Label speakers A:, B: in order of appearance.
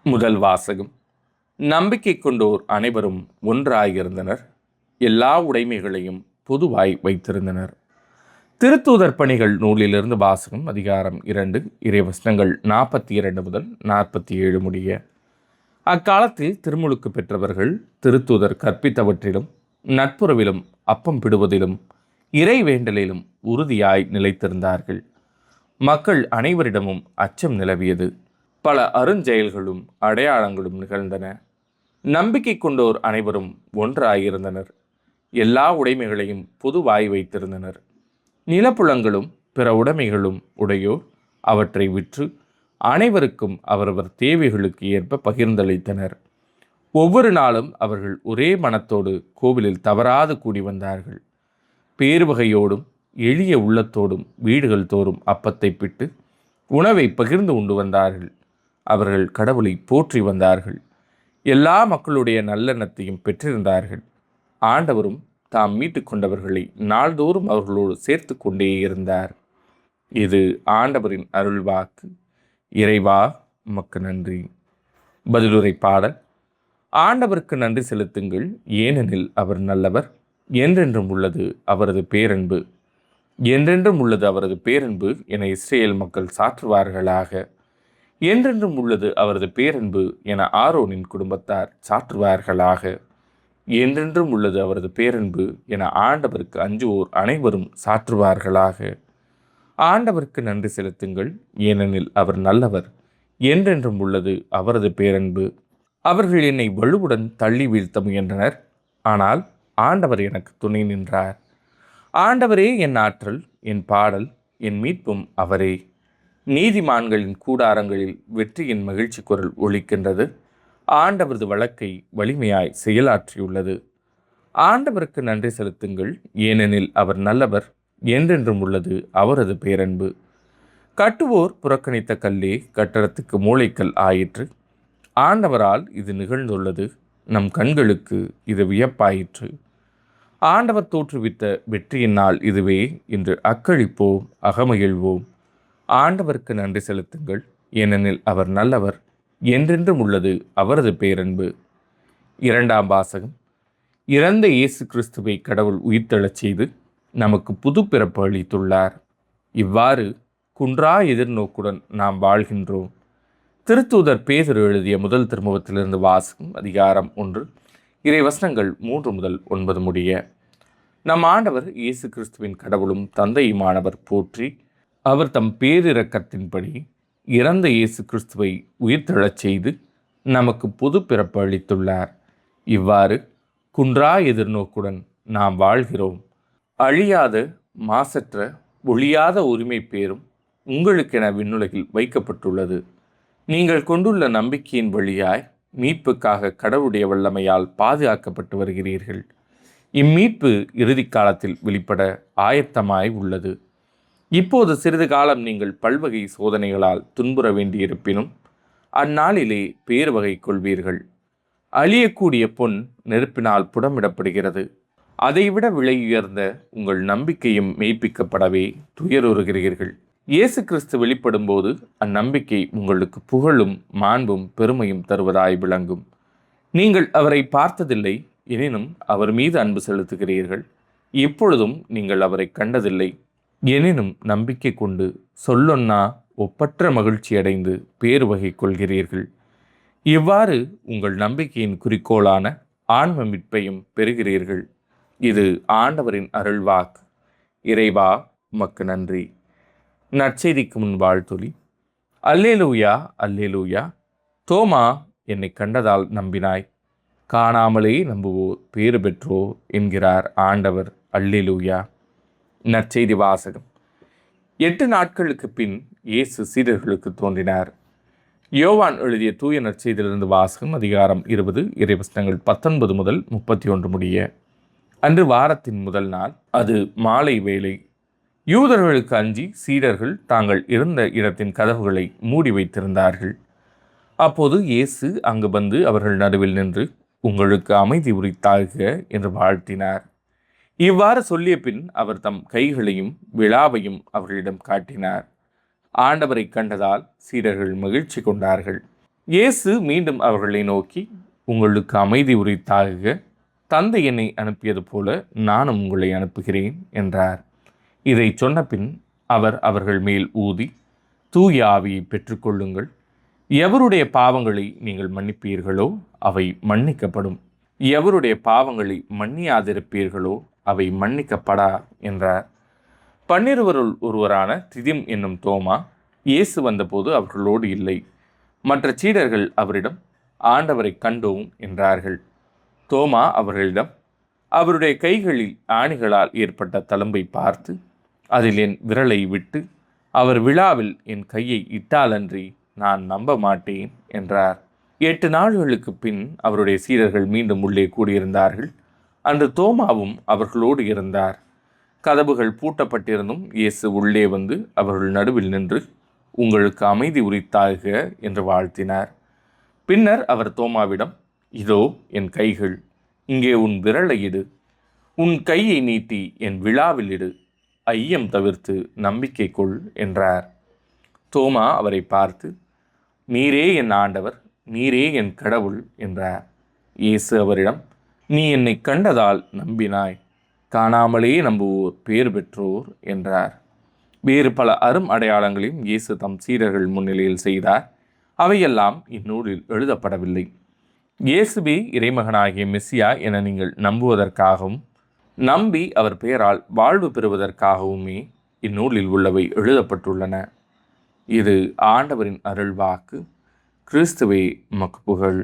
A: முதல் வாசகம். நம்பிக்கை கொண்டோர் அனைவரும் ஒன்றாயிருந்தனர். எல்லா உடைமைகளையும் பொதுவாய் வைத்திருந்தனர். திருத்தூதர் பணிகள் நூலிலிருந்து வாசகம். அதிகாரம் 2, இறைவசனங்கள் 42 முதல் 47 முடிய. அக்காலத்தில் திருமுழுக்கு பெற்றவர்கள் திருத்தூதர் கற்பித்தவற்றிலும் நட்புறவிலும் அப்பம் பிடுவதிலும் இறை வேண்டலிலும் உறுதியாய் நிலைத்திருந்தார்கள். மக்கள் அனைவரிடமும் அச்சம் நிலவியது. பல அருஞ்செயல்களும் அடையாளங்களும் நிகழ்ந்தன. நம்பிக்கை கொண்டோர் அனைவரும் ஒன்றாயிருந்தனர். எல்லா உடைமைகளையும் பொதுவாய் வைத்திருந்தனர். நிலப்புலங்களும் பிற உடைமைகளும் உடையோர் அவற்றை விற்று அனைவருக்கும் அவரவர் தேவைகளுக்கு ஏற்ப பகிர்ந்தளித்தனர். ஒவ்வொரு நாளும் அவர்கள் ஒரே மனத்தோடு கோவிலில் தவறாது கூடி வந்தார்கள். பேருவகையோடும் எளிய உள்ளத்தோடும் வீடுகள் தோறும் அப்பத்தை பிட்டு உணவை பகிர்ந்து உண்டு வந்தார்கள். அவர்கள் கடவுளை போற்றி வந்தார்கள். எல்லா மக்களுடைய நல்லெண்ணத்தையும் பெற்றிருந்தார்கள். ஆண்டவரும் தாம் மீட்டு கொண்டவர்களை நாள்தோறும் அவர்களோடு சேர்த்து கொண்டே இருந்தார். இது ஆண்டவரின் அருள்வாக்கு. இறைவா உமக்கு நன்றி. பதிலுரை பாடல். ஆண்டவருக்கு நன்றி செலுத்துங்கள், ஏனெனில் அவர் நல்லவர். என்றென்றும் உள்ளது அவரது பேரன்பு. என்றென்றும் உள்ளது அவரது பேரன்பு என இஸ்ரேல் மக்கள் சாற்றுவார்களாக. என்றென்றும் உள்ளது அவரது பேரன்பு என ஆரோனின் குடும்பத்தார் சாற்றுவார்களாக. என்றென்றும் உள்ளது அவரது பேரன்பு என ஆண்டவருக்கு அஞ்சுவோர் அனைவரும் சாற்றுவார்களாக. ஆண்டவருக்கு நன்றி செலுத்துங்கள், ஏனெனில் அவர் நல்லவர். என்றென்றும் உள்ளது அவரது பேரன்பு. அவர்கள் என்னை வலுவுடன் தள்ளி வீழ்த்த முயன்றனர், ஆனால் ஆண்டவர் எனக்கு துணை நின்றார். ஆண்டவரே என் ஆற்றல், என் பாடல், என் மீட்பும் அவரே. நீதிமான்களின் கூடாரங்களில் வெற்றியின் மகிழ்ச்சி குரல் ஒலிக்கின்றது. ஆண்டவரது வழக்கை வலிமையாய் செயலாற்றியுள்ளது. ஆண்டவருக்கு நன்றி செலுத்துங்கள், ஏனெனில் அவர் நல்லவர். என்றென்றும் உள்ளது அவரது பேரன்பு. கட்டுவோர் புறக்கணித்த கல்லே கட்டடத்துக்கு மூளைக்கல் ஆயிற்று. ஆண்டவரால் இது நிகழ்ந்துள்ளது. நம் கண்களுக்கு இது வியப்பாயிற்று. ஆண்டவர் தோற்றுவித்த வெற்றியின் நாள் இதுவே. இன்று அக்களிப்போம், அகமகிழ்வோம். ஆண்டவருக்கு நன்றி செலுத்துங்கள், ஏனெனில் அவர் நல்லவர். என்றென்றும் உள்ளது அவரது பேரன்பு. இரண்டாம் வாசகம். இறந்த இயேசு கிறிஸ்துவை கடவுள் உயிர்த்தெழச் செய்து நமக்கு புது பிறப்பு அளித்துள்ளார். இவ்வாறு குன்றா எதிர்நோக்குடன் நாம் வாழ்கின்றோம். திருத்தூதர் பேதுரு எழுதிய முதல் திருமுகத்திலிருந்து வாசகம். அதிகாரம் 1, இறைவசனங்கள் 3 முதல் 9 முடிய. நம் ஆண்டவர் இயேசு கிறிஸ்துவின் கடவுளும் தந்தையுமானவர் போற்றி. அவர் தம் பேரிரக்கத்தின்படி இறந்த இயேசு கிறிஸ்துவை உயிர்த்தெழச் செய்து நமக்கு புது பிறப்பு அளித்துள்ளார். இவ்வாறு குன்றா எதிர்நோக்குடன் நாம் வாழ்கிறோம். அழியாத, மாசற்ற, ஒழியாத உரிமை பேரும் உங்களுக்கென விண்ணுலகில் வைக்கப்பட்டுள்ளது. நீங்கள் கொண்டுள்ள நம்பிக்கையின் வழியாய் மீட்புக்காக கடவுளுடைய வல்லமையால் பாதுகாக்கப்பட்டு வருகிறீர்கள். இம்மீட்பு இறுதி காலத்தில் வெளிப்பட ஆயத்தமாய் உள்ளது. இப்போது சிறிது காலம் நீங்கள் பல்வகை சோதனைகளால் துன்புற வேண்டியிருப்பினும் அந்நாளிலே பேர்வகை கொள்வீர்கள். அழியக்கூடிய பொன் நெருப்பினால் புடமிடப்படுகிறது. அதைவிட விலை உயர்ந்த உங்கள் நம்பிக்கையும் மெய்ப்பிக்கப்படவே துயருறுகிறீர்கள். இயேசு கிறிஸ்து வெளிப்படும் போது அந்நம்பிக்கை உங்களுக்கு புகழும் மாண்பும் பெருமையும் தருவதாய் விளங்கும். நீங்கள் அவரை பார்த்ததில்லை, எனினும் அவர் மீது அன்பு செலுத்துகிறீர்கள். இப்பொழுதும் நீங்கள் அவரை கண்டதில்லை, எனினும் நம்பிக்கை கொண்டு சொல்லொன்னா ஒப்பற்ற மகிழ்ச்சி அடைந்து பேரு வகை கொள்கிறீர்கள். இவ்வாறு உங்கள் நம்பிக்கையின் குறிக்கோளான ஆன்ம மீட்பையும் பெறுகிறீர்கள். இது ஆண்டவரின் அருள்வாக்கு. இறைவா உமக்கு நன்றி. நற்செய்திக்கு முன் வாழ்த்துளி. அல்லேலூயா, அல்லேலூயா. தோமா, என்னை கண்டதால் நம்பினாய், காணாமலே நம்புவோர் பேறு பெற்றோர் என்கிறார் ஆண்டவர். அல்லேலூயா. நற்செய்தி வாசகம். 8 நாட்களுக்கு பின் இயேசு சீடர்களுக்கு தோன்றினார். யோவான் எழுதிய தூய நற்செய்தியிலிருந்து வாசகம். அதிகாரம் 20, இறைவசனங்கள் 19 முதல் 31 முடிய. அன்று வாரத்தின் முதல் நாள். அது மாலை வேளை. யூதர்களுக்கு அஞ்சி சீடர்கள் தாங்கள் இருந்த இடத்தின் கதவுகளை மூடி வைத்திருந்தார்கள். அப்போது இயேசு அங்கு வந்து அவர்கள் நடுவில் நின்று, உங்களுக்கு அமைதி உரித்தாக என்று வாழ்த்தினார். இவ்வாறு சொல்லிய பின் அவர் தம் கைகளையும் விழாவையும் அவர்களிடம் காட்டினார். ஆண்டவரை கண்டதால் சீடர்கள் மகிழ்ச்சி கொண்டார்கள். இயேசு மீண்டும் அவர்களை நோக்கி, உங்களுக்கு அமைதி உரித்தாக, தந்தை என்னை அனுப்பியது போல நானும் உங்களை அனுப்புகிறேன் என்றார். இதை சொன்ன பின் அவர் அவர்கள் மேல் ஊதி, தூய ஆவியை பெற்றுக்கொள்ளுங்கள். எவருடைய பாவங்களை நீங்கள் மன்னிப்பீர்களோ அவை மன்னிக்கப்படும், எவருடைய பாவங்களை மன்னியாதிருப்பீர்களோ அவை மன்னிக்கப்படா என்றார். 12 ஒருவரான திதிம் என்னும் தோமா இயேசு வந்தபோது அவர்களோடு இல்லை. மற்ற சீடர்கள் அவரிடம், ஆண்டவரை கண்டோம் என்றார்கள். தோமா அவர்களிடம், அவருடைய கைகளில் ஆணிகளால் ஏற்பட்ட தழும்பை பார்த்து அதில் என் விரலை விட்டு அவர் விழாவில் என் கையை இட்டாலன்றி நான் நம்ப மாட்டேன் என்றார். 8 நாள்களுக்கு பின் அவருடைய சீடர்கள் மீண்டும் உள்ளே கூடியிருந்தார்கள். அன்று தோமாவும் அவர்களோடு இருந்தார். கதவுகள் பூட்டப்பட்டிருந்தும் இயேசு உள்ளே வந்து அவர்கள் நடுவில் நின்று, உங்களுக்கு அமைதி உரித்தாக என்று வாழ்த்தினார். பின்னர் அவர் தோமாவிடம், இதோ என் கைகள், இங்கே உன் விரலை இடு, உன் கையை நீட்டி என் விழாவில் இடு, ஐயம் தவிர்த்து நம்பிக்கை கொள் என்றார். தோமா அவரை பார்த்து, நீரே என் ஆண்டவர், நீரே என் கடவுள் என்றார். இயேசு அவரிடம், நீ என்னை கண்டதால் நம்பினாய், காணாமலே நம்புவோர் பேறு பெற்றோர் என்றார். வேறு பல அரும் அடையாளங்களையும் இயேசு தம் சீடர்கள் முன்னிலையில் செய்தார். அவையெல்லாம் இந்நூலில் எழுதப்படவில்லை. இயேசுவே இறைமகனாகிய மெசியா என நீங்கள் நம்புவதற்காகவும் நம்பி அவர் பெயரால் வாழ்வு பெறுவதற்காகவுமே இந்நூலில் உள்ளவை எழுதப்பட்டுள்ளன. இது ஆண்டவரின் அருள்வாக்கு. கிறிஸ்துவே உமக்கு புகழ்.